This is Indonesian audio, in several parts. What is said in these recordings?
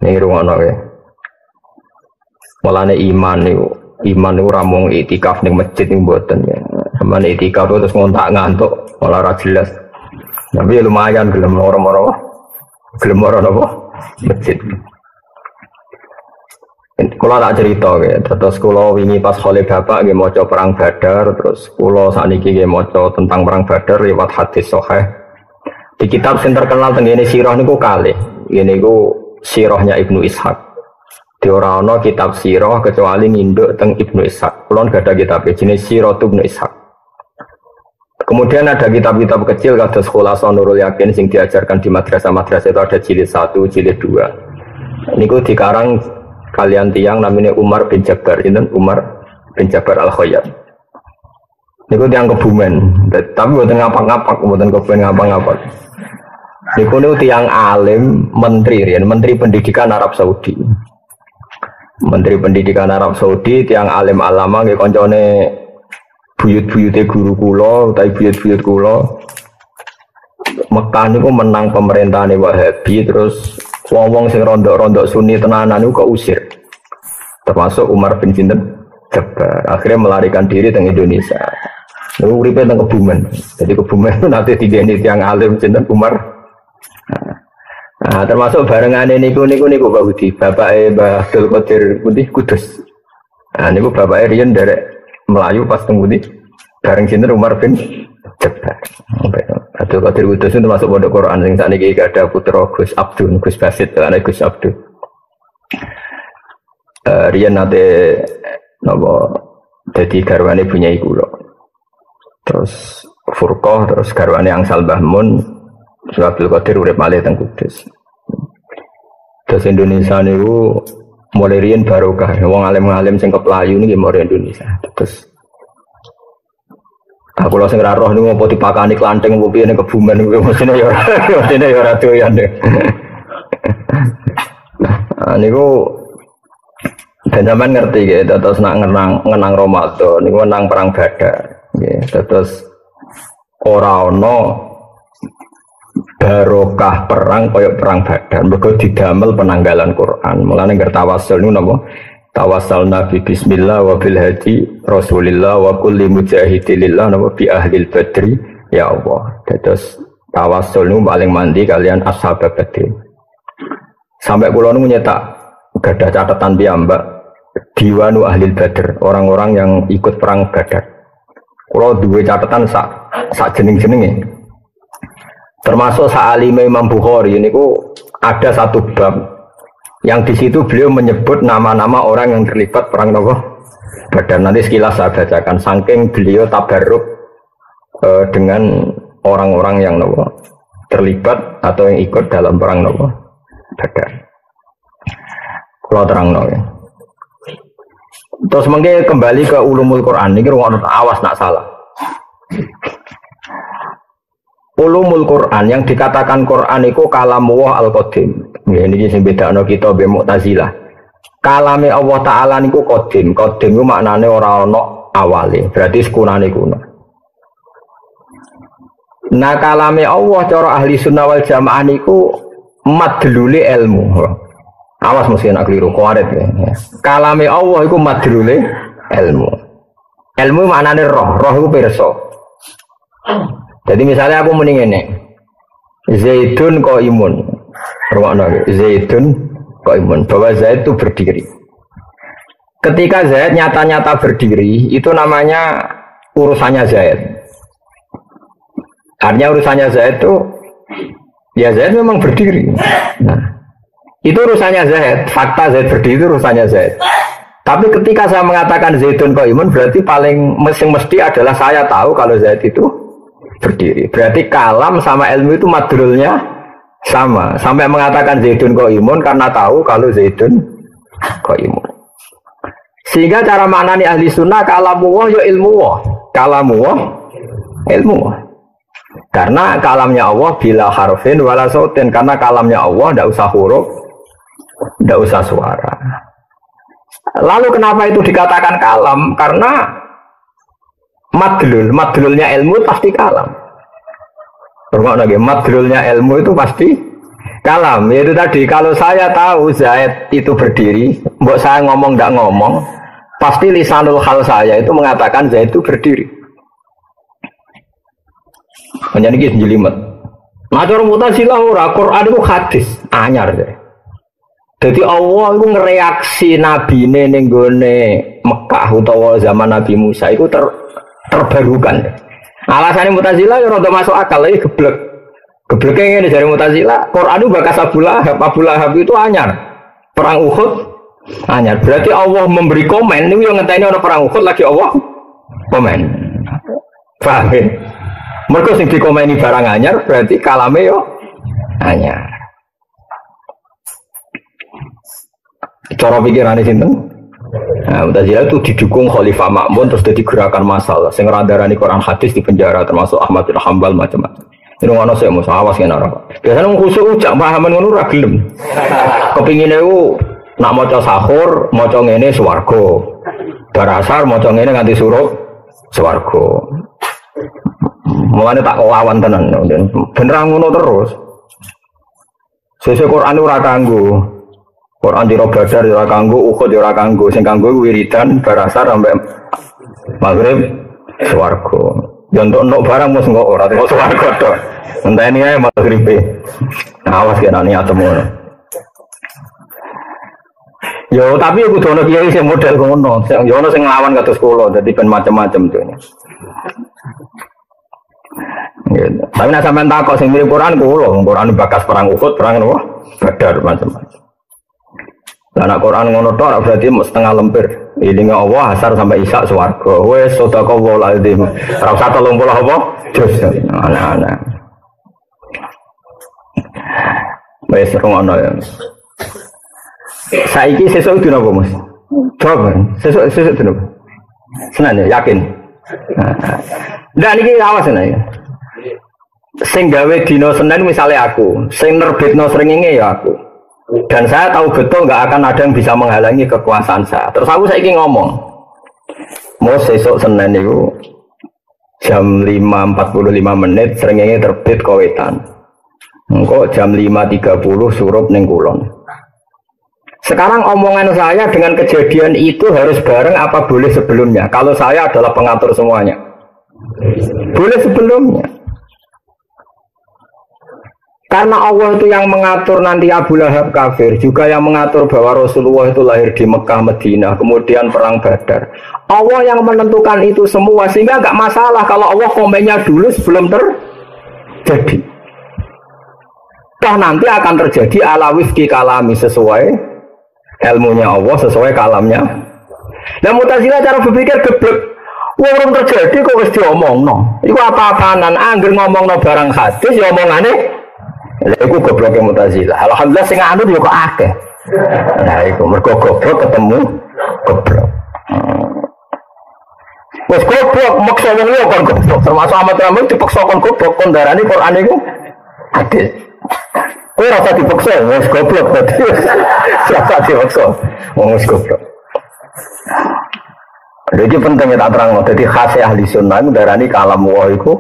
Ning rungono ya. Mulane iman niku ora mung itikaf ning masjid ning mboten ya. Samane itikaf terus ngontak ngantuk ora jelas. Tapi lumayan gelem moro-moro. Gelem moro napa? Masjid. Kula tak cerita ya, terus kula wingi pas khole bapak nggih maca perang Badar, terus kula sakniki nggih maca tentang perang Badar lewat hadis sahih. Di kitab sing terkenal teng ngene sirah niku kalih. Ngene iku sirahnya Ibnu Ishaq. Di ora ana kitab sirah kecuali nginduk teng Ibnu Ishaq. Kula nggak ada kitab jenis Sirah Ibnu Ishaq. Kemudian ada kitab-kitab kecil kados Khulasan Nurul Yakin sing diajarkan di madrasah-madrasah itu ada jilid 1, jilid 2. Niku dikarang kalian tiang namanya Umar bin Jabbar, Umar bin Jabbar Al-Khayyat. Niku tiang Kebumen, tapi buatan ngapa-ngapa, buatan Kebumen ngapa-ngapa. Niku tiang alim, menteri pendidikan Arab Saudi. Menteri pendidikan Arab Saudi, tiang alim alama, nggih koncone buyut-buyute guru kula, utawi buyut-buyut kula. Mekah niku menang pemerintahane Wahabi, terus wong-wong sing rondok-rondok Sunni tenanan itu keusir, termasuk Umar bin Jabbar. Akhirnya melarikan diri ke Indonesia. Lalu uripe teng Kebumen. Jadi Kebumen itu nanti digeni tiang alim sinten Umar. Nah, termasuk barengane niku Pak Budi, bapake Mbah Abdul Qadir Putih Kudus. Nah, niku bapake riyen derek Melayu pas teng Putih bareng sinten Umar bin Jabbar. Abdul Qadir Kudus itu termasuk pondok Quran sing sakniki ada putra Gus Abdul, Gus Basit, ana Gus Abdul. Riyen nate napa dadi garwane bunyai kula. Terus Furqah, terus garwane Angsal Mbah Mun, Abdul Qadir urip malih teng Kudus. Terus Indonesia niku mulai riyen barokah, wong alim-alim sing keplayu niki mulai Indonesia. Terus aku lho sing ra roh niku apa dipakani klanteng opo piye ning Kebumen niku mesine ya ora doyan. Nah niku ben sampean ngerti nggih, terus nak ngenang Ramadan niku nang perang Badar nggih. Terus ora ana barokah perang kaya perang Badar, mergo didamel penanggalan Quran. Mulane ngger tawasul niku napa? Tawassalna bi bismillah wa bil hadi rasulillah wa kulli mujahidillah napa bi ahlil badri ya Allah. Terus tawasul niku paling mandi kalian ashab Badr. Sampai kula niku nyetak gadah catatan piyambak diwanu ahlil Badr, orang-orang yang ikut perang Badar. Kula duwe catatan sak jeneng-jenenge. Termasuk sa'alime Imam Bukhari niku ada satu bab yang di situ beliau menyebut nama-nama orang yang terlibat perang Badar. Nanti sekilas saya bacakan. Saking beliau tabarruk dengan orang-orang yang terlibat atau yang ikut dalam perang Badar. Kalau terang ya. Terus mungkin kembali ke ulumul Quran. Ini ruang awas nak salah. Ulumul Quran yang dikatakan Quran itu kalamullah al-qadim. Ya, ini sing bedakno kita be Mu'tazilah. Kalame Allah Taala niku qadim. Qadim ku maknane ora ana awale, berarti sekunane kuno. Nah, kalame Allah cara ahli sunnah wal jamaah niku madlule ilmu. Awas mesti nak keliru kuaret ya. Kalame Allah iku madlule ilmu. Ilmu maknane roh iku pirsa. Jadi misalnya aku muni ngene. Zaidun qaimun. Rumakna Zaidun qaimun, bahwa Zaid itu berdiri. Ketika Zaid nyata-nyata berdiri, itu namanya urusannya Zaid. Artinya urusannya Zaid itu ya Zaid memang berdiri. Nah, itu urusannya Zaid. Fakta Zaid berdiri itu urusannya Zaid. Tapi ketika saya mengatakan Zaidun qaimun, berarti paling mesti adalah saya tahu kalau Zaid itu berdiri. Berarti kalam sama ilmu itu madrulnya sama. Sampai mengatakan Zaidun qaimun karena tahu kalau Zaidun qaimun. Sehingga cara maknani ahli sunnah kalamuwah ya ilmuwah. Kalamuwah ilmuwah. Karena kalamnya Allah bila harfin wala sautin. Karena kalamnya Allah tidak usah huruf, tidak usah suara. Lalu kenapa itu dikatakan kalam? Karena madlulnya ilmu pasti kalam. Madlulnya ilmu itu pasti Kalam, itu tadi kalau saya tahu Zaid itu berdiri, mbok saya ngomong tidak ngomong, pasti lisanul hal saya itu mengatakan Zaid itu berdiri. Hanya ini jelimet. Nah, cara Mu'tazilah ora, Quran itu hadis anyar deh. Jadi Allah itu ngereaksi Nabi ning gone Mekah utawa zaman Nabi Musa itu terbarukan. Alasannya Mu'tazilah ya rada masuk akal lagi geblek. Gebleknya ini dari Mu'tazilah, Quran itu bakas Abu Lahab itu anyar. Perang Uhud anyar. Berarti Allah memberi komen, ini yang ngenteni orang perang Uhud lagi Allah komen. Paham ya? Mereka sing dikomeni barang anyar, berarti kalame yo anyar. Cara pikirannya sinten? Nah, Mu'tazilah itu didukung Khalifah Ma'mun terus jadi gerakan masalah. Sing ngerandarani Quran hadis di penjara termasuk Ahmad bin Hanbal macam-macam. Ini ngono sih mau awas kan orang. Biasanya wong khusuk ucap pahaman ngono ora gelem. Kepingine ku nak maca sahur, maca ngene swarga. Bar asar maca ngene nganti surup swarga. Mulane tak lawan tenan bener ngono terus. Sesuk Quran ora kanggo. Quran dira Badar ora kanggo, Uhud ora kanggo. Sing kanggo wiridan bar asar sampai maghrib swarga. Ya untuk barang mus enggak ora kok swarga to. Enteni ae maghribe. Awas kena niat temen. Yo tapi aku kudu ono kiai sing model ngono. Yo ono sing nglawan kados kula dadi ben macam-macam to. Gitu. Tapi nek sampean takok sing mirip Quran kula, Quran bakas perang Uhud, perang apa? Badar macam-macam. Lah nek Quran ngono tok berarti mau setengah lempir. Ilinge Allah asar sampai isya swarga. Wis sedekahul azim. Ora usah 30 apa? Jus. Anak-anak. Wis ngono ya. Saiki sesuk itu napa, Mas? Coba, sesuk itu napa? Senan ya, yakin. Nah, niki awas ya. Sing gawe dina Senin misalnya aku, sing nerbitno srengenge ya aku. Dan saya tahu betul nggak akan ada yang bisa menghalangi kekuasaan saya. Terus aku saiki ngomong, mau sesuk Senin itu jam 5.45 menit srengenge terbit Kowetan. Engko jam 5.30 surup ning Kulon. Sekarang omongan saya dengan kejadian itu harus bareng apa boleh sebelumnya? Kalau saya adalah pengatur semuanya, boleh sebelumnya. Karena Allah itu yang mengatur nanti Abu Lahab kafir, juga yang mengatur bahwa Rasulullah itu lahir di Mekah, Madinah, kemudian perang Badar. Allah yang menentukan itu semua, sehingga nggak masalah kalau Allah komennya dulu sebelum terjadi. Toh nanti akan terjadi ala wifki kalami sesuai ilmunya Allah, sesuai kalamnya. Dan Mu'tazilah cara berpikir geblek. Wong terjadi kok wis diomongno. Iku apa-apaanan angger ngomongno barang hadis ya omongane. Lha iku gobloke Mu'tazilah. Alhamdulillah sing anut yo kok akeh. Nah iku mergo goblok ketemu goblok. Wes goblok maksa wong liya kon goblok. Termasuk Ahmad Ramli dipaksa kon goblok kon darani Quran iku adil. Kowe rasa dipaksa wes goblok berarti. Siapa dipaksa? Wong wis goblok. Jadi pentingnya tak terang. Jadi khas ahli sunnah darani kalam Allah iku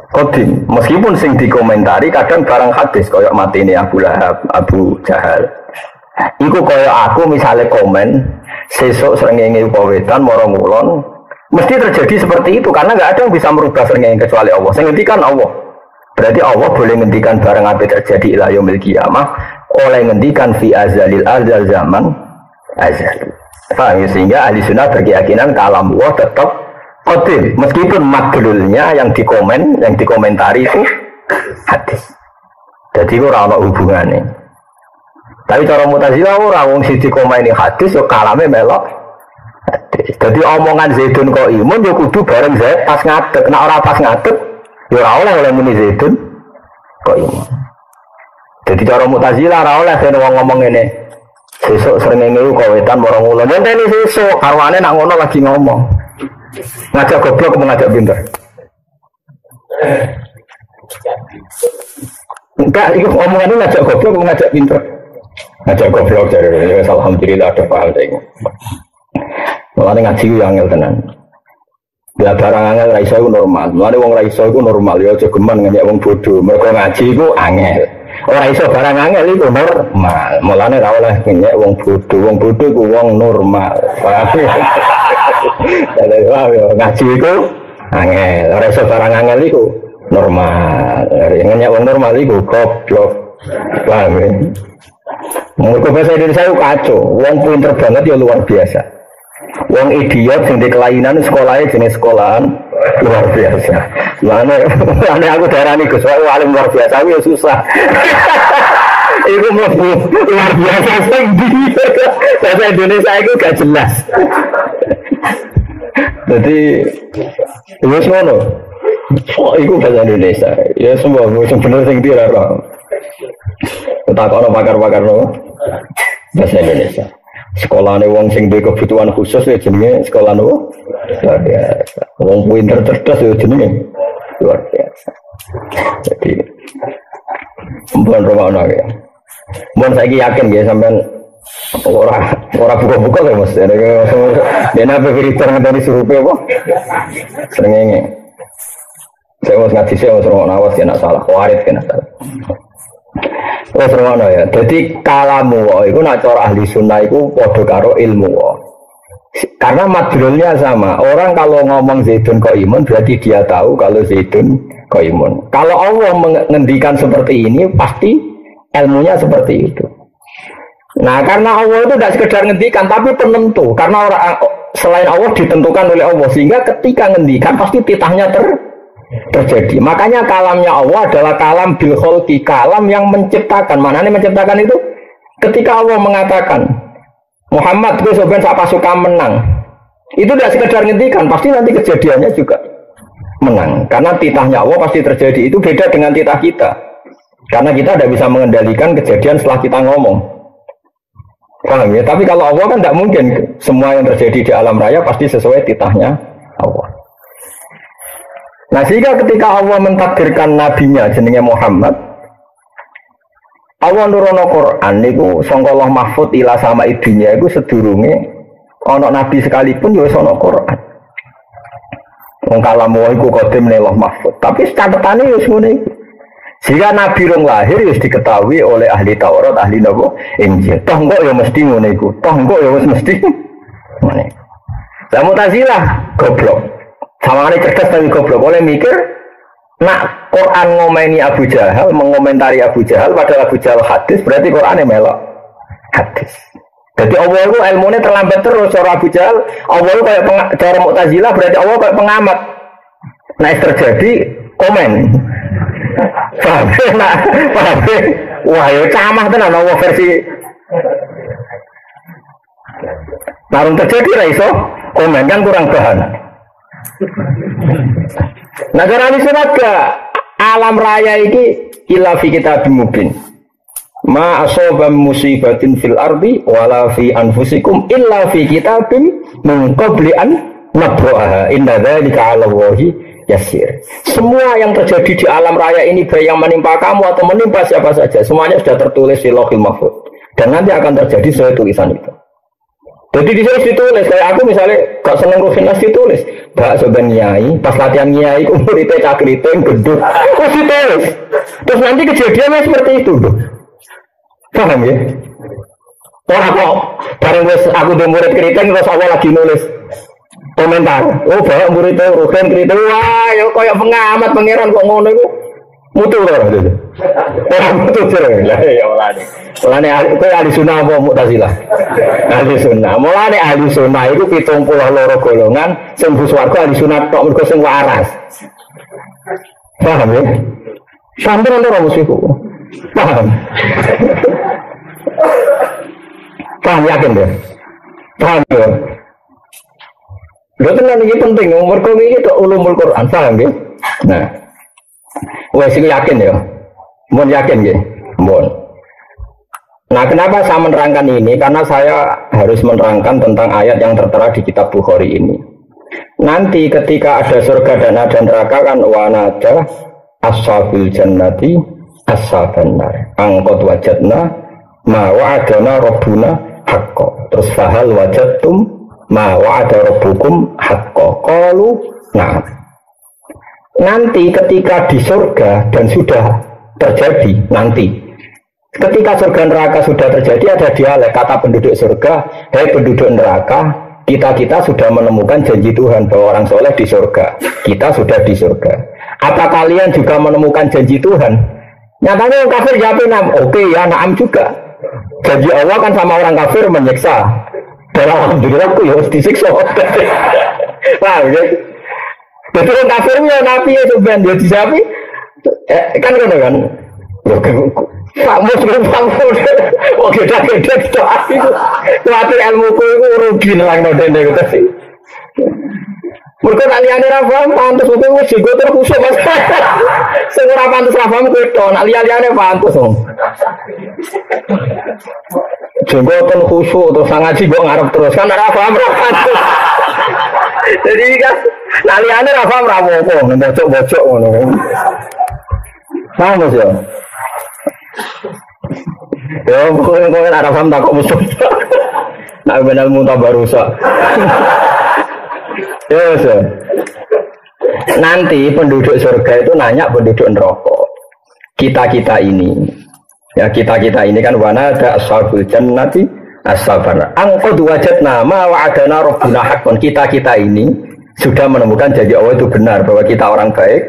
kodim, meskipun sing dikomentari kadang barang hadis koyok mati ini Abu Lahab, Abu Jahal. Iku koyok aku misalnya komen sesuk srengenge Kowetan morong Kulon, mesti terjadi seperti itu karena nggak ada yang bisa merubah srengenge kecuali Allah. Sing ngendikan Allah. Berarti Allah boleh ngendikan barang apa terjadi ila yaumil qiyamah, oleh ngendikan fi azalil azal zaman azal. Paham ya? Sehingga ahli sunnah berkeyakinan kalam Allah tetap kodim, meskipun madlulnya yang dikomen, yang dikomentari itu hadis. Jadi itu ora hubungannya. Tapi cara Mu'tazilah ora wong sing dikomeni hadis yo kalame melok hadis. Jadi omongan Zaidun kok imun yo kudu bareng Zaid pas ngadeg. Nek ora pas ngadeg yo ora oleh muni Zaidun kok imun. Jadi cara Mu'tazilah ora oleh yen wong ngomong ngene. Sesuk srengenge Kowetan marang ulun. Ngenteni sesuk karwane nak ngono lagi ngomong. Ngajak goblok mengajak pinter. Enggak, itu omongannya ngajak goblok mengajak pinter. Ngajak goblok dari alhamdulillah ada paham saya. Mulane ngaji yang angel tenan. Ya barang angel raiso itu normal. Mulane wong raiso itu normal ya aja geman ngenyek wong bodoh. Mergo ngaji itu angel. Ora iso barang angel iku normal. Mulane ra oleh nyek wong bodho iku wong normal. Dadi wae ngaji iku angel, ora iso barang angel iku normal. Nyek wong normal iku goblok. Paham ya? Mergo bahasa Indonesia itu kacau, wong pinter banget ya luar biasa. Wong idiot sing di kelainan sekolahnya jenis sekolahan luar biasa. Lane aku darani Gus wae alim luar biasa ya susah. Iku mlebu luar biasa sing di bahasa Indonesia itu gak jelas. Jadi wis ngono. Iku bahasa Indonesia. Ya semua sing bener sing dia ora. Takokno pakar-pakar no bahasa Indonesia. Sekolahane wong sing duwe kebutuhan khusus ya jenenge sekolah no. Luar biasa. Wong pinter cerdas ya jenenge luar biasa. Jadi mbon romono ya. Mbon saiki yakin nggih sampean ora buka-buka lho Mas. Dene apa berita ngene surupe apa? Srengenge. Saya mau ngaji saya mau serong awas ya nak salah, warid kena salah. Wes ngono ya. Jadi kalamu itu nak cara ahli sunnah itu padha karo ilmu. Karena madrulnya sama. Orang kalau ngomong Zaidun qaimun berarti dia tahu kalau Zaidun qaimun. Kalau Allah mengendikan seperti ini pasti ilmunya seperti itu. Nah, karena Allah itu tidak sekedar ngendikan tapi penentu. Karena orang selain Allah ditentukan oleh Allah sehingga ketika ngendikan pasti titahnya terjadi. Makanya kalamnya Allah adalah kalam bil kholqi, kalam yang menciptakan. Manane menciptakan itu ketika Allah mengatakan Muhammad gue sebenarnya sak pasukan menang. Itu tidak sekedar ngendikan, pasti nanti kejadiannya juga menang. Karena titahnya Allah pasti terjadi. Itu beda dengan titah kita. Karena kita tidak bisa mengendalikan kejadian setelah kita ngomong. Paham ya? Tapi kalau Allah kan tidak mungkin semua yang terjadi di alam raya pasti sesuai titahnya Allah. Nah, sehingga ketika Allah mentakdirkan nabinya jenenge Muhammad, Allah nurono Quran niku sangka Allah mahfud ila sama idunya iku sedurunge ana nabi sekalipun ya wis ana Quran. Wong kalamu iku qadim ning Allah mahfud, tapi catetane ya wis ngene iki. Sehingga nabi rong lahir wis diketahui oleh ahli Taurat, ahli napa Injil. Toh kok ya mesti ngene iku. Toh kok ya wis mesti ngene. Lah Mu'tazilah goblok. Sawangane cerdas tapi goblok. Oleh mikir nak Quran ngomeni Abu Jahal, mengomentari Abu Jahal, padahal Abu Jahal hadis, berarti Qurannya melok hadis. Jadi Allah itu ilmunya terlambat terus. Cara Abu Jahal, Allah itu kayak cara Mu'tazilah, berarti Allah kayak pengamat. Nah, terjadi komen. Paham? Nah, paham? Wah, ya camah tenan Allah versi. Narung terjadi raiso, komen kan kurang bahan. Nah, cara ini alam raya ini illa fi kitabim mubin. Ma asaba musibatin fil ardi wala fi anfusikum illa fi kitabim min qabli an nabraha. Inna dzalika 'ala Allahi yasir. Semua yang terjadi di alam raya ini baik yang menimpa kamu atau menimpa siapa saja, semuanya sudah tertulis di Lauhil Mahfuz. Dan nanti akan terjadi sesuai tulisan itu. Jadi di sini ditulis, kayak aku misalnya gak seneng Rufinas ditulis, Mbak Soban Nyai, pas latihan Nyai, umur itu cakriting, gedung, terus ditulis. Terus nanti kejadiannya seperti itu. Paham ya? Orang kok, bareng aku udah murid keriting, terus awal lagi nulis komentar. Oh, bapak murid itu, Rufin keriting, wah, ya kayak pengamat, pangeran kok ngono itu. Mutu orang itu. Orang mutu cerah. Ya Allah. Mulane ahli sunnah apa Mu'tazilah? Ahli sunnah. Mulane ahli sunnah itu 72 golongan sing mlebu swarga ahli sunnah tok mergo sing waras. Paham ya? Sampeyan ora mesti kok. Paham. Paham yakin deh. Paham ya. Lha tenan iki penting mergo iki tok ulumul Quran, paham ya? Nah. Wes iki yakin ya. Mun yakin nggih. Mun. Nah, kenapa saya menerangkan ini? Karena saya harus menerangkan tentang ayat yang tertera di kitab Bukhari ini. Nanti ketika ada surga dan ada neraka kan wanada ashabul jannati ashaban nar. Angkot wajadna ma wa'adana rabbuna haqqo. Terus fahal wajadtum ma wa'ada rabbukum haqqo. Qalu na'am. Nanti ketika di surga dan sudah terjadi nanti Ketika surga neraka sudah terjadi ada dialek kata penduduk surga, hei penduduk neraka, kita sudah menemukan janji Tuhan bahwa orang soleh di surga. Kita sudah di surga. Apa kalian juga menemukan janji Tuhan? Nyatanya orang kafir jawabin, oke ya, naam juga. Janji Allah kan sama orang kafir menyiksa. Dan alhamdulillah aku ya harus disiksa. Paham ya? Jadi orang kafirnya nabi ya sebenarnya dia disapi. Kan. Pak Mus oke dah gitu aku. Kuatir ilmuku itu rugi nang dene gitu sih. Mergo aliyane ra paham pantes kowe wis digo terkusuk Mas. Sing ora pantes ra paham kowe to, aliyane pantes wong. Jenggoten khusuk terus ngaji kok ngarep terus kan ora paham ra pantes. Jadi kan aliyane ra paham ra apa-apa, bocok-bocok ngono. Paham ya? Ya, pokoknya ada paham tak kok musuh. Nak benar muntah barusak. Ya, so. Nanti penduduk surga itu nanya penduduk neraka. Kita ini, ya kita ini kan wana ada ashabul jannati as-sabar. Angqad wajadna ma wa'adana rabbuna haqqan. Kita ini sudah menemukan janji Allah itu benar bahwa kita orang baik.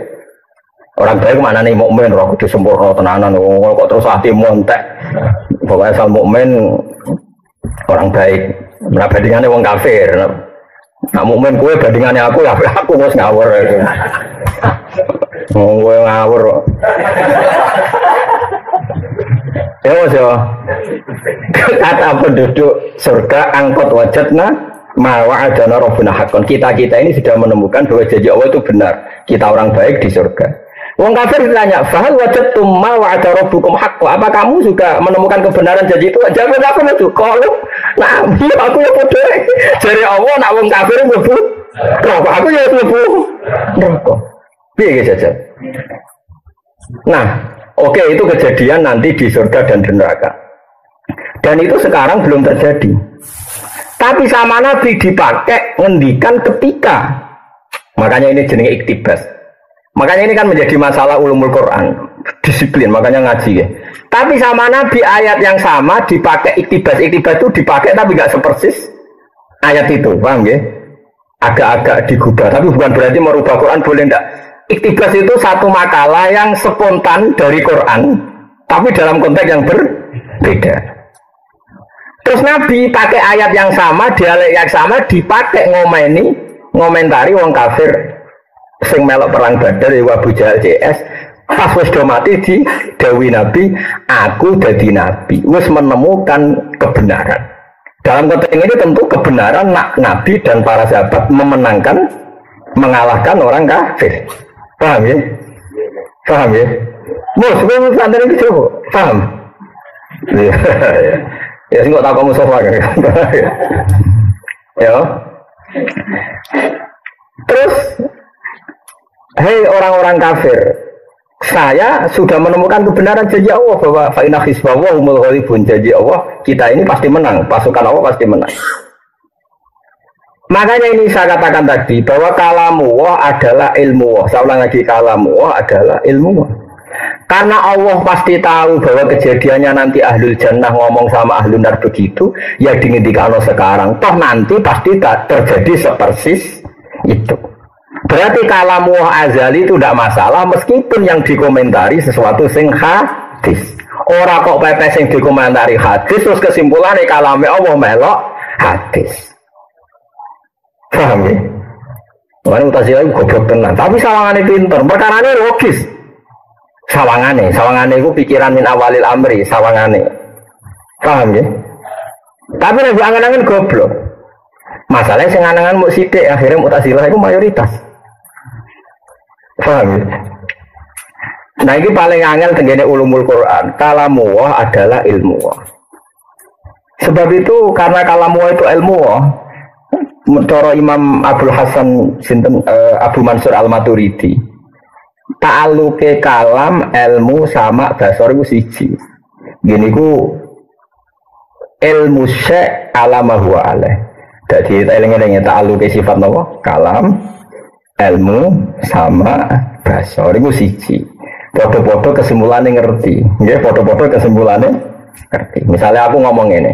Orang baik mana nih mukmin, roh kudu sempurna tenanan, kok terus hati montek. Pokoknya asal mukmin orang baik. Nah bandingannya wong kafir. Nah mukmin kue bandingannya aku harus ngawur. Gue ngawur. Ya mas ya. Kata penduduk surga angkot wajadna mawa adana rabbuna haqqan. Kita ini sudah menemukan bahwa janji Allah itu benar. Kita orang baik di surga. Wong kafir ditanya, "Fahal wajadtum ma wa'ada rabbukum haqqan?" Apa kamu juga menemukan kebenaran janji itu? Jawab apa itu? Kalau nah, aku ya bodoh. Jare Allah nak wong kafir mlebu neraka, aku ya mlebu neraka. Piye saja. Nah, oke itu kejadian nanti di surga dan di neraka. Dan itu sekarang belum terjadi. Tapi sama Nabi dipakai ngendikan ketika. Makanya ini jenenge iktibas. Makanya ini kan menjadi masalah ulumul Quran, disiplin, makanya ngaji ya. Tapi sama Nabi ayat yang sama dipakai iktibas itu dipakai tapi nggak sepersis ayat itu, paham ya? Agak-agak digubah, tapi bukan berarti merubah Quran, boleh enggak. Iktibas itu satu makalah yang spontan dari Quran, tapi dalam konteks yang berbeda. Terus Nabi pakai ayat yang sama, dialek yang sama dipakai ngomentari wong kafir. Sing melok perang Badar ya Abu Jahal CS pas wis do mati di dawuh Nabi, aku dadi nabi wis menemukan kebenaran. Dalam konteks ini tentu kebenaran Nabi dan para sahabat mengalahkan orang kafir. Paham ya? Paham ya? Mus, kowe santen iki coba. Paham? Ya sing kok tak kamu sofa kan. Ya. Terus hei orang-orang kafir, saya sudah menemukan kebenaran janji Allah bahwa fa'inna hisbawa humul ghalibun, janji Allah kita ini pasti menang, pasukan Allah pasti menang. Makanya ini saya katakan tadi bahwa kalamullah adalah ilmu Allah. Saya ulang lagi, kalamullah adalah ilmu Allah. Karena Allah pasti tahu bahwa kejadiannya nanti ahlul jannah ngomong sama ahlul nar begitu, ya dingintikan sekarang. Toh nanti pasti tak terjadi sepersis itu. Berarti kalamullah azali itu tidak masalah meskipun yang dikomentari sesuatu sing hadis. Ora kok pepes yang dikomentari hadis terus kesimpulannya kalamnya Allah melok hadis. Paham ya? Makanya Mu'tazilah itu goblok tenan. Tapi sawangannya pinter, perkaranya logis. Sawangannya itu pikiran min awalil amri, sawangannya. Paham ya? Tapi lebih angan-angan goblok. Masalahnya sing angan-angan mau sidik, akhirnya Mu'tazilah itu mayoritas. Paham ya? Nah ini paling angel tenggene ulumul Quran. Kalamullah adalah ilmu. Sebab itu karena kalamullah itu ilmu. Menurut Imam Abdul Hasan Abu Mansur Al-Maturidi, ta'aluke kalam ilmu sama basor itu siji. Gini ku ilmu syek alamahu alaih. Jadi eling-elingnya ta'aluke sifat apa? Kalam ilmu sama basor itu siji. Podo-podo kesimpulannya ngerti. Nggih, podo-podo kesimpulannya ngerti. Misalnya aku ngomong ini.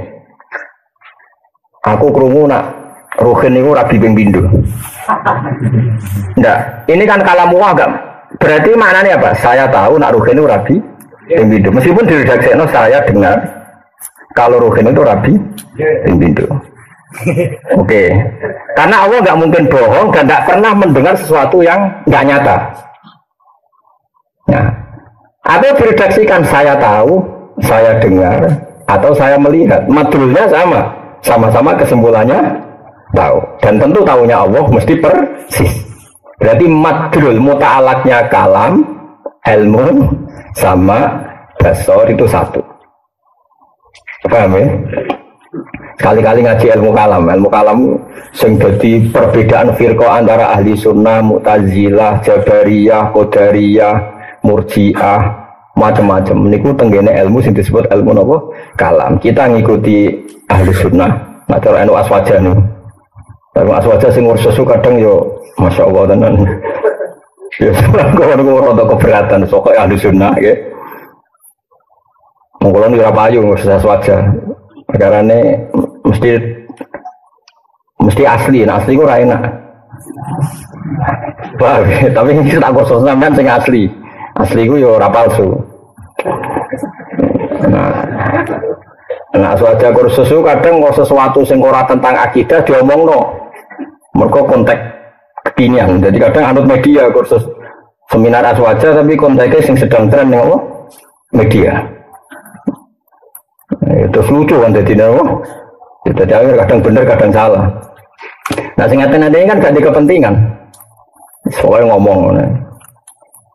Aku krungu nak Ruhin itu rabi ping pindho. Ndak, ini kan kalamu agak. Berarti maknanya apa? Saya tahu nak Ruhin itu rabi ping pindho. Meskipun di redaksikno saya dengar kalau Ruhin itu rabi ping pindho. Oke. Karena Allah nggak mungkin bohong dan nggak pernah mendengar sesuatu yang nggak nyata. Nah, atau diredaksikan saya tahu, saya dengar, atau saya melihat. Madrulnya sama-sama kesimpulannya tahu. Dan tentu tahunya Allah mesti persis. Berarti madrul muta'alaknya kalam, ilmu, sama basor itu satu. Paham ya? Kali-kali ngaji ilmu kalam sing dadi perbedaan firqah antara ahli sunnah, mu'tazilah, jabariyah, qadariyah, murji'ah, macam-macam. Niku tenggene ilmu sing disebut ilmu napa? Kalam. Kita ngikuti ahli sunnah, nah cara anu aswaja nih. Tapi aswaja sing ngurus kadang yo masya Allah tenan. Ya kok rada keberatan sok ahli sunnah nggih. Monggo ora payu ngurus aswaja. Karena mesti asli, nah asli kok ora enak. Tapi ini tak khusus sampean sing asli. Asli ku yo ora palsu. Nah aswaja kursus kadang kok sesuatu sing ora tentang akidah diomongno. Mergo konteks kekinian. Jadi kadang anut media kursus seminar aswaja tapi konteksnya sing sedang tren ning media. Itu lucu kan jadi nawa. Jadi kadang bener kadang salah. Nah singkatan ada kan gak di kepentingan. Soalnya ngomong.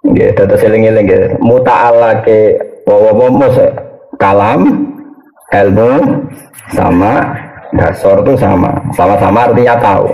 Nggih, data seling-eling nggih. Muta'ala ke wawa kalam, ilmu sama dasar itu sama. Sama-sama artinya tahu.